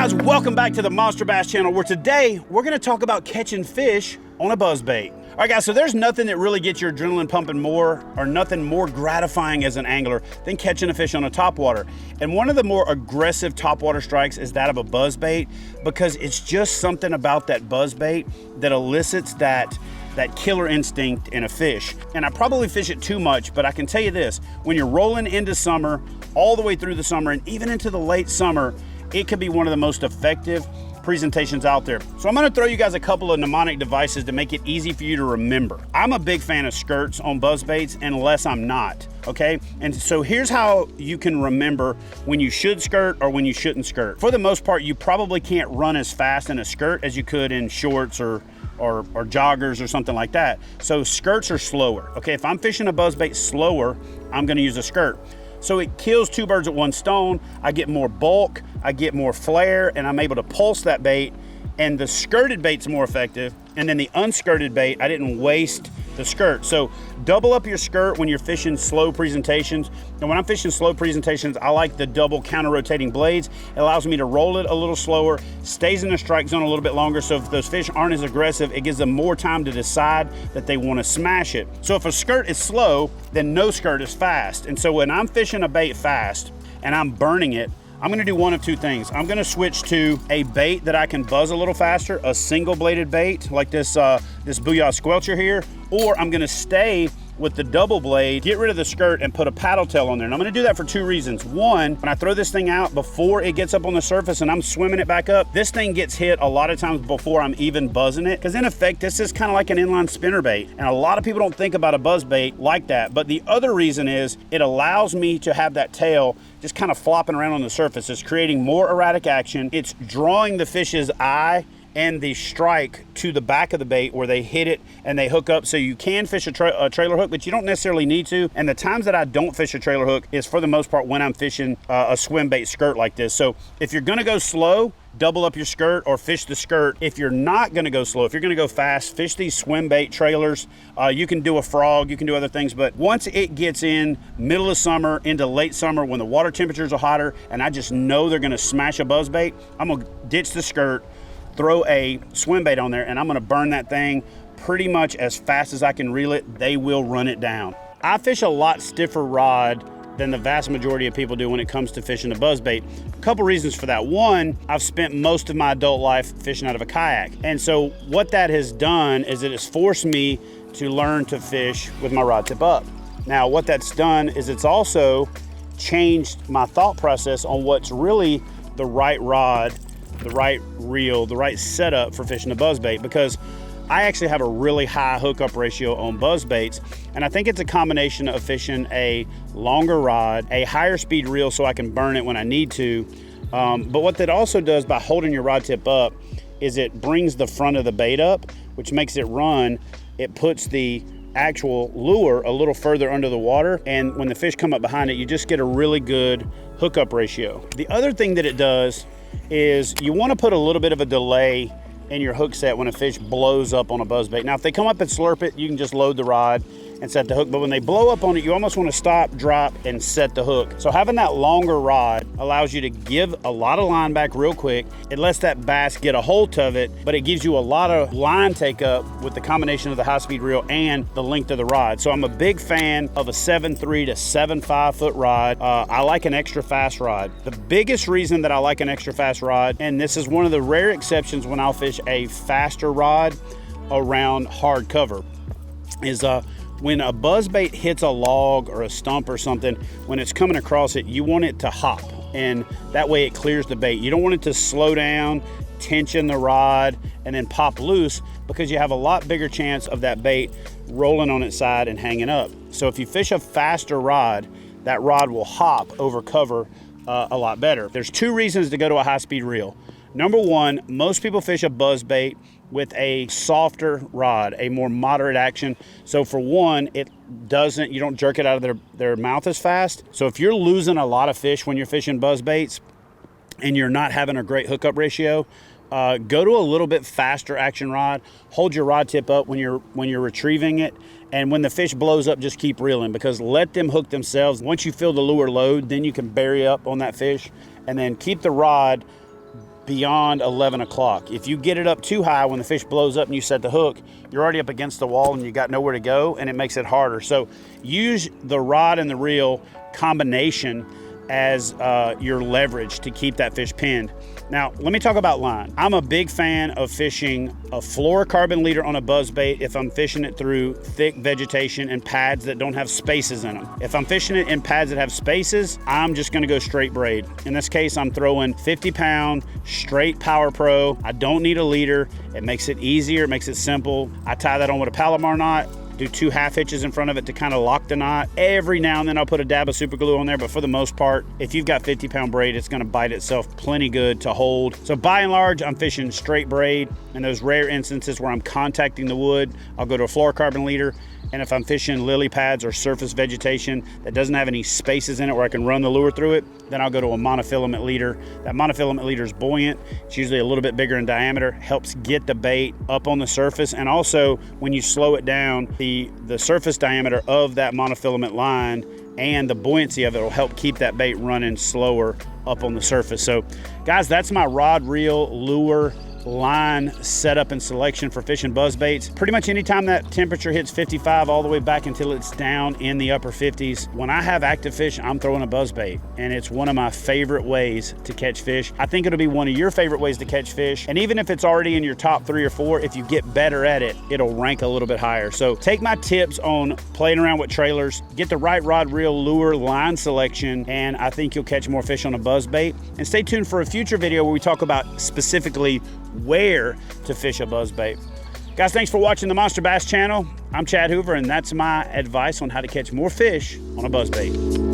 guys, welcome back to the Monster Bass channel, where today we're going to talk about catching fish on a buzzbait. All right guys, so there's nothing that really gets your adrenaline pumping more, or nothing more gratifying as an angler than catching a fish on a topwater. And one of the more aggressive topwater strikes is that of a buzzbait, because it's just something about that buzzbait that elicits that killer instinct in a fish. And I probably fish it too much, but I can tell you this, when you're rolling into summer, all the way through the summer, and even into the late summer, it could be one of the most effective presentations out there. So I'm gonna throw you guys a couple of mnemonic devices to make it easy for you to remember. I'm a big fan of skirts on buzzbaits unless I'm not, okay? And so here's how you can remember when you should skirt or when you shouldn't skirt. For the most part, you probably can't run as fast in a skirt as you could in shorts or joggers or something like that. So skirts are slower, okay? If I'm fishing a buzzbait slower, I'm gonna use a skirt. So it kills two birds with one stone. I get more bulk, I get more flare, and I'm able to pulse that bait. And the skirted bait's more effective. And then the unskirted bait, I didn't waste the skirt. So double up your skirt when you're fishing slow presentations. And when I'm fishing slow presentations, I like the double counter rotating blades. It allows me to roll it a little slower, stays in the strike zone a little bit longer. So if those fish aren't as aggressive, it gives them more time to decide that they want to smash it. So if a skirt is slow, then no skirt is fast. And so when I'm fishing a bait fast and I'm burning it, I'm gonna do one of two things. I'm gonna switch to a bait that I can buzz a little faster, a single bladed bait like this Booyah Squelcher here, or I'm gonna stay with the double blade, get rid of the skirt and put a paddle tail on there. And I'm gonna do that for two reasons. One, when I throw this thing out before it gets up on the surface and I'm swimming it back up, this thing gets hit a lot of times before I'm even buzzing it. Because in effect, this is kind of like an inline spinnerbait. And a lot of people don't think about a buzzbait like that. But the other reason is it allows me to have that tail just kind of flopping around on the surface. It's creating more erratic action. It's drawing the fish's eye and the strike to the back of the bait where they hit it and they hook up. So you can fish a trailer hook, but you don't necessarily need to. And the times that I don't fish a trailer hook is for the most part when I'm fishing a swim bait skirt like this. So if you're gonna go slow, double up your skirt or fish the skirt. If you're not gonna go slow, if you're gonna go fast, fish these swim bait trailers. You can do a frog, you can do other things, but once it gets in middle of summer into late summer when the water temperatures are hotter and I just know they're gonna smash a buzzbait, I'm gonna ditch the skirt, throw a swim bait on there, and I'm gonna burn that thing pretty much as fast as I can reel it. They will run it down. I fish a lot stiffer rod than the vast majority of people do when it comes to fishing a buzzbait. A couple reasons for that. One, I've spent most of my adult life fishing out of a kayak. And so what that has done is it has forced me to learn to fish with my rod tip up. Now, what that's done is it's also changed my thought process on what's really the right rod, the right reel, the right setup for fishing a buzzbait, because I actually have a really high hookup ratio on buzzbaits, and I think it's a combination of fishing a longer rod, a higher speed reel so I can burn it when I need to, but what that also does by holding your rod tip up is it brings the front of the bait up, which makes it run. It puts the actual lure a little further under the water, and when the fish come up behind it, you just get a really good hookup ratio. The other thing that it does is you want to put a little bit of a delay in your hook set when a fish blows up on a buzzbait. Now, if they come up and slurp it, you can just load the rod and set the hook. But when they blow up on it, you almost want to stop, drop, and set the hook. So having that longer rod allows you to give a lot of line back real quick. It lets that bass get a hold of it, but it gives you a lot of line take up with the combination of the high-speed reel and the length of the rod. So I'm a big fan of a 7.3 to 7.5 foot rod. I like an extra fast rod. The biggest reason that I like an extra fast rod, and this is one of the rare exceptions when I'll fish a faster rod around hard cover, is when a buzzbait hits a log or a stump or something, when it's coming across it, you want it to hop, and that way it clears the bait. You don't want it to slow down, tension the rod, and then pop loose, because you have a lot bigger chance of that bait rolling on its side and hanging up. So if you fish a faster rod, that rod will hop over cover a lot better. There's two reasons to go to a high-speed reel. Number one, most people fish a buzzbait with a softer rod, a more moderate action. So for one, you don't jerk it out of their mouth as fast. So if you're losing a lot of fish when you're fishing buzzbaits and you're not having a great hookup ratio, go to a little bit faster action rod. Hold your rod tip up when you're retrieving it, and when the fish blows up, just keep reeling, because let them hook themselves. Once you feel the lure load, then you can bury up on that fish, and then keep the rod beyond 11 o'clock. If you get it up too high when the fish blows up and you set the hook, you're already up against the wall and you got nowhere to go, and it makes it harder. So use the rod and the reel combination as your leverage to keep that fish pinned. Now, let me talk about line. I'm a big fan of fishing a fluorocarbon leader on a buzzbait if I'm fishing it through thick vegetation and pads that don't have spaces in them. If I'm fishing it in pads that have spaces, I'm just gonna go straight braid. In this case, I'm throwing 50-pound straight Power Pro. I don't need a leader. It makes it easier, it makes it simple. I tie that on with a Palomar knot, do 2 half hitches in front of it to kind of lock the knot. Every now and then I'll put a dab of super glue on there, but for the most part, if you've got 50-pound braid, it's gonna bite itself plenty good to hold. So by and large, I'm fishing straight braid. In those rare instances where I'm contacting the wood, I'll go to a fluorocarbon leader. And if I'm fishing lily pads or surface vegetation that doesn't have any spaces in it where I can run the lure through it, then I'll go to a monofilament leader. That monofilament leader is buoyant. It's usually a little bit bigger in diameter, helps get the bait up on the surface. And also when you slow it down, the surface diameter of that monofilament line and the buoyancy of it will help keep that bait running slower up on the surface. So guys, that's my rod, reel, lure, line setup and selection for fishing buzzbaits. Pretty much anytime that temperature hits 55 all the way back until it's down in the upper 50s, when I have active fish, I'm throwing a buzzbait, and it's one of my favorite ways to catch fish. I think it'll be one of your favorite ways to catch fish, and even if it's already in your top 3 or 4, if you get better at it, it'll rank a little bit higher. So take my tips on playing around with trailers, get the right rod, reel, lure, line selection, and I think you'll catch more fish on a buzzbait. And stay tuned for a future video where we talk about specifically where to fish a buzzbait. Guys, thanks for watching the Monster Bass channel. I'm Chad Hoover, and that's my advice on how to catch more fish on a buzzbait.